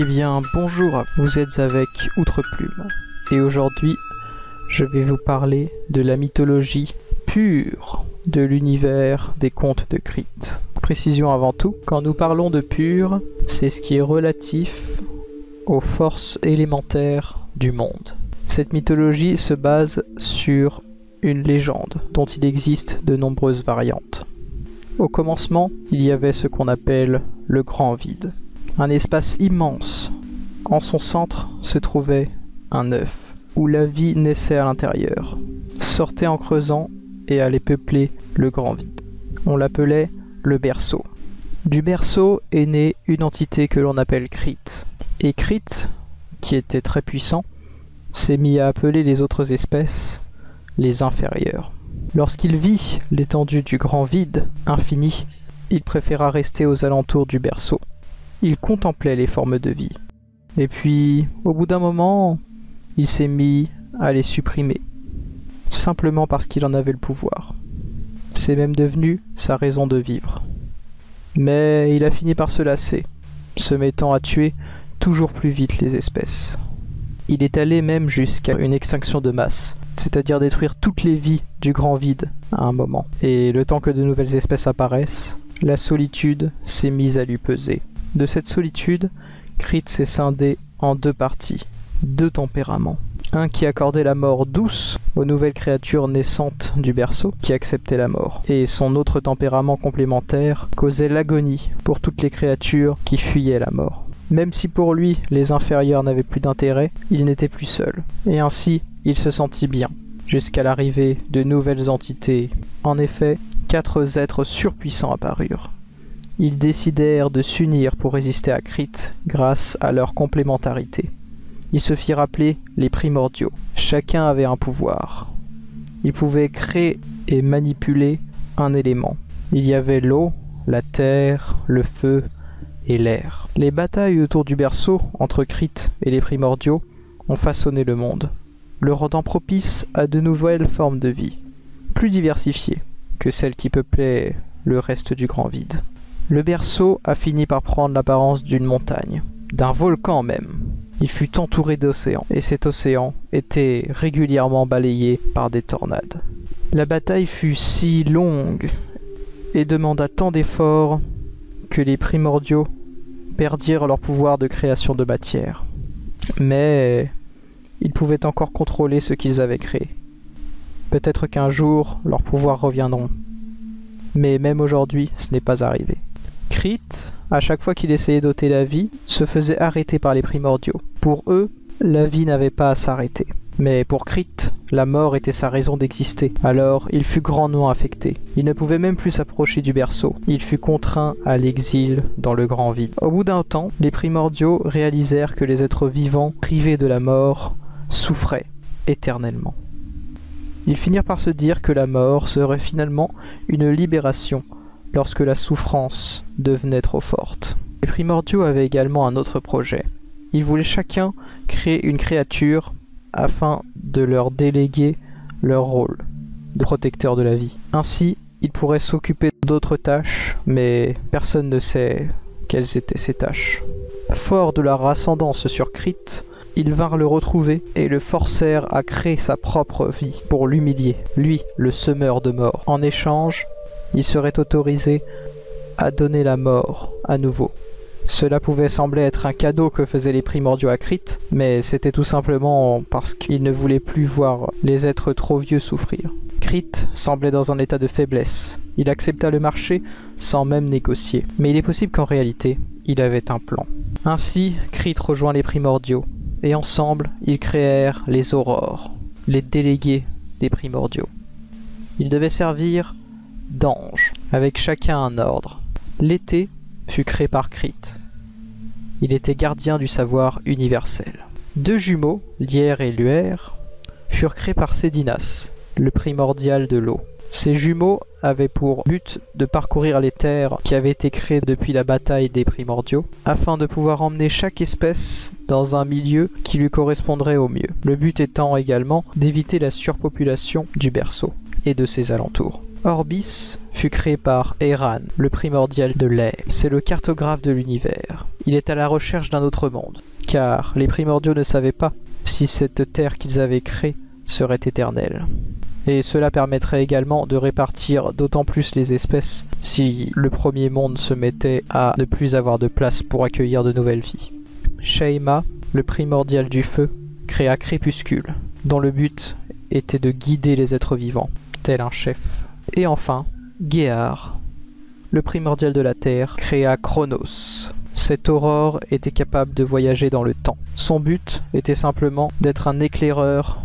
Eh bien, bonjour, vous êtes avec Outreplume, et aujourd'hui, je vais vous parler de la mythologie pure de l'univers des contes de Crite. Précision avant tout, quand nous parlons de pur, c'est ce qui est relatif aux forces élémentaires du monde. Cette mythologie se base sur une légende dont il existe de nombreuses variantes. Au commencement, il y avait ce qu'on appelle le grand vide. Un espace immense. En son centre se trouvait un œuf, où la vie naissait à l'intérieur, sortait en creusant et allait peupler le grand vide. On l'appelait le berceau. Du berceau est née une entité que l'on appelle Crite. Et Crite, qui était très puissant, s'est mis à appeler les autres espèces les inférieurs. Lorsqu'il vit l'étendue du grand vide infini, il préféra rester aux alentours du berceau. Il contemplait les formes de vie. Et puis, au bout d'un moment, il s'est mis à les supprimer, simplement parce qu'il en avait le pouvoir. C'est même devenu sa raison de vivre. Mais il a fini par se lasser, se mettant à tuer toujours plus vite les espèces. Il est allé même jusqu'à une extinction de masse, c'est-à-dire détruire toutes les vies du grand vide à un moment. Et le temps que de nouvelles espèces apparaissent, la solitude s'est mise à lui peser. De cette solitude, Crite s'est scindé en deux parties, deux tempéraments. Un qui accordait la mort douce aux nouvelles créatures naissantes du berceau, qui acceptaient la mort. Et son autre tempérament complémentaire causait l'agonie pour toutes les créatures qui fuyaient la mort. Même si pour lui, les inférieurs n'avaient plus d'intérêt, il n'était plus seul. Et ainsi, il se sentit bien, jusqu'à l'arrivée de nouvelles entités. En effet, 4 êtres surpuissants apparurent. Ils décidèrent de s'unir pour résister à Crite grâce à leur complémentarité. Ils se firent appeler les primordiaux. Chacun avait un pouvoir. Ils pouvaient créer et manipuler un élément. Il y avait l'eau, la terre, le feu et l'air. Les batailles autour du berceau entre Crite et les primordiaux ont façonné le monde, le rendant propice à de nouvelles formes de vie, plus diversifiées que celles qui peuplaient le reste du grand vide. Le berceau a fini par prendre l'apparence d'une montagne, d'un volcan même. Il fut entouré d'océans, et cet océan était régulièrement balayé par des tornades. La bataille fut si longue et demanda tant d'efforts que les primordiaux perdirent leur pouvoir de création de matière. Mais ils pouvaient encore contrôler ce qu'ils avaient créé. Peut-être qu'un jour, leurs pouvoirs reviendront. Mais même aujourd'hui, ce n'est pas arrivé. Crite, à chaque fois qu'il essayait d'ôter la vie, se faisait arrêter par les primordiaux. Pour eux, la vie n'avait pas à s'arrêter. Mais pour Crite, la mort était sa raison d'exister. Alors, il fut grandement affecté. Il ne pouvait même plus s'approcher du berceau. Il fut contraint à l'exil dans le grand vide. Au bout d'un temps, les primordiaux réalisèrent que les êtres vivants, privés de la mort, souffraient éternellement. Ils finirent par se dire que la mort serait finalement une libération lorsque la souffrance devenait trop forte. Les primordiaux avaient également un autre projet. Ils voulaient chacun créer une créature afin de leur déléguer leur rôle de protecteur de la vie. Ainsi, ils pourraient s'occuper d'autres tâches, mais personne ne sait quelles étaient ces tâches. Forts de leur ascendance sur Crite, ils vinrent le retrouver et le forcèrent à créer sa propre vie pour l'humilier, lui, le semeur de mort. En échange, il serait autorisé à donner la mort à nouveau. Cela pouvait sembler être un cadeau que faisaient les primordiaux à Crite, mais c'était tout simplement parce qu'ils ne voulaient plus voir les êtres trop vieux souffrir. Crite semblait dans un état de faiblesse. Il accepta le marché sans même négocier. Mais il est possible qu'en réalité, il avait un plan. Ainsi, Crite rejoint les primordiaux, et ensemble, ils créèrent les aurores, les délégués des primordiaux. Ils devaient servir d'anges, avec chacun un ordre. L'été fut créé par Crite. Il était gardien du savoir universel. 2 jumeaux, Lierre et Luaire, furent créés par Sédinas, le primordial de l'eau. Ces jumeaux avaient pour but de parcourir les terres qui avaient été créées depuis la bataille des primordiaux, afin de pouvoir emmener chaque espèce dans un milieu qui lui correspondrait au mieux. Le but étant également d'éviter la surpopulation du berceau et de ses alentours. Orbis fut créé par Eran, le primordial de l'air. C'est le cartographe de l'univers. il est à la recherche d'un autre monde, car les primordiaux ne savaient pas si cette terre qu'ils avaient créée serait éternelle. Et cela permettrait également de répartir d'autant plus les espèces si le premier monde se mettait à ne plus avoir de place pour accueillir de nouvelles vies. Shaima, le primordial du feu, créa Crépuscule, dont le but était de guider les êtres vivants, tel un chef. Et enfin, Géar, le primordial de la Terre, créa Chronos. Cette aurore était capable de voyager dans le temps. Son but était simplement d'être un éclaireur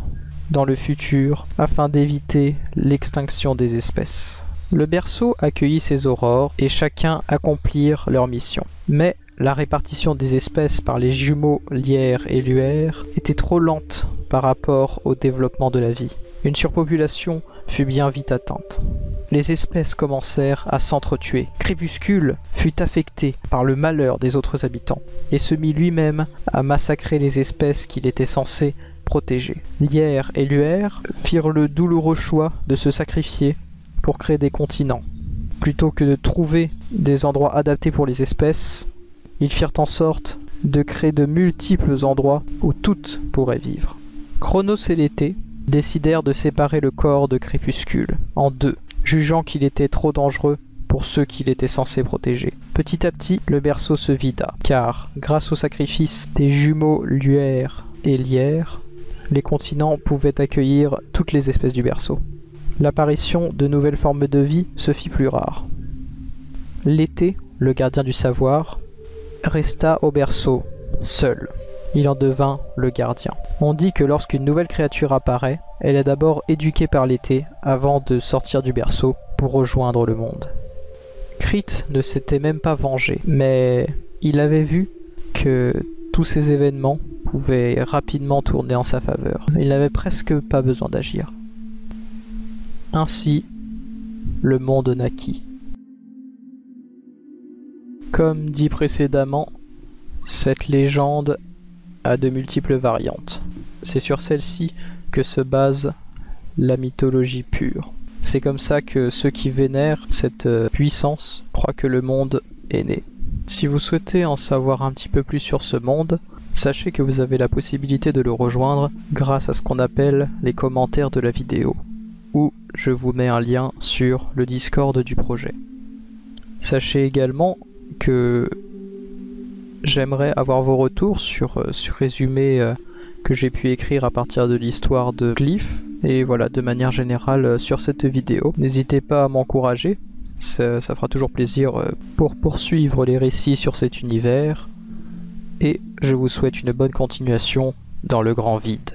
dans le futur afin d'éviter l'extinction des espèces. Le berceau accueillit ces aurores et chacun accomplirent leur mission. Mais la répartition des espèces par les jumeaux Lierre et Luaire était trop lente par rapport au développement de la vie. Une surpopulation fut bien vite atteinte. Les espèces commencèrent à s'entretuer. Crépuscule fut affecté par le malheur des autres habitants et se mit lui-même à massacrer les espèces qu'il était censé protéger. Lierre et Luaire firent le douloureux choix de se sacrifier pour créer des continents. Plutôt que de trouver des endroits adaptés pour les espèces, ils firent en sorte de créer de multiples endroits où toutes pourraient vivre. Chronos et l'été décidèrent de séparer le corps de Crépuscule en deux, jugeant qu'il était trop dangereux pour ceux qu'il était censé protéger. Petit à petit, le berceau se vida, car grâce au sacrifice des jumeaux Luaire et Lierre, les continents pouvaient accueillir toutes les espèces du berceau. L'apparition de nouvelles formes de vie se fit plus rare. L'été, le gardien du savoir, resta au berceau, seul. Il en devint le gardien. On dit que lorsqu'une nouvelle créature apparaît, elle est d'abord éduquée par l'été avant de sortir du berceau pour rejoindre le monde. Crite ne s'était même pas vengé, mais il avait vu que tous ces événements pouvaient rapidement tourner en sa faveur. Il n'avait presque pas besoin d'agir. Ainsi, le monde naquit. Comme dit précédemment, cette légende a de multiples variantes. C'est sur celle-ci que se base la mythologie pure. C'est comme ça que ceux qui vénèrent cette puissance croient que le monde est né. Si vous souhaitez en savoir un petit peu plus sur ce monde, sachez que vous avez la possibilité de le rejoindre grâce à ce qu'on appelle les commentaires de la vidéo, où je vous mets un lien sur le Discord du projet. Sachez également que j'aimerais avoir vos retours sur ce résumé que j'ai pu écrire à partir de l'histoire de Glyph, et voilà, de manière générale sur cette vidéo. N'hésitez pas à m'encourager, ça fera toujours plaisir pour poursuivre les récits sur cet univers, et je vous souhaite une bonne continuation dans le grand vide.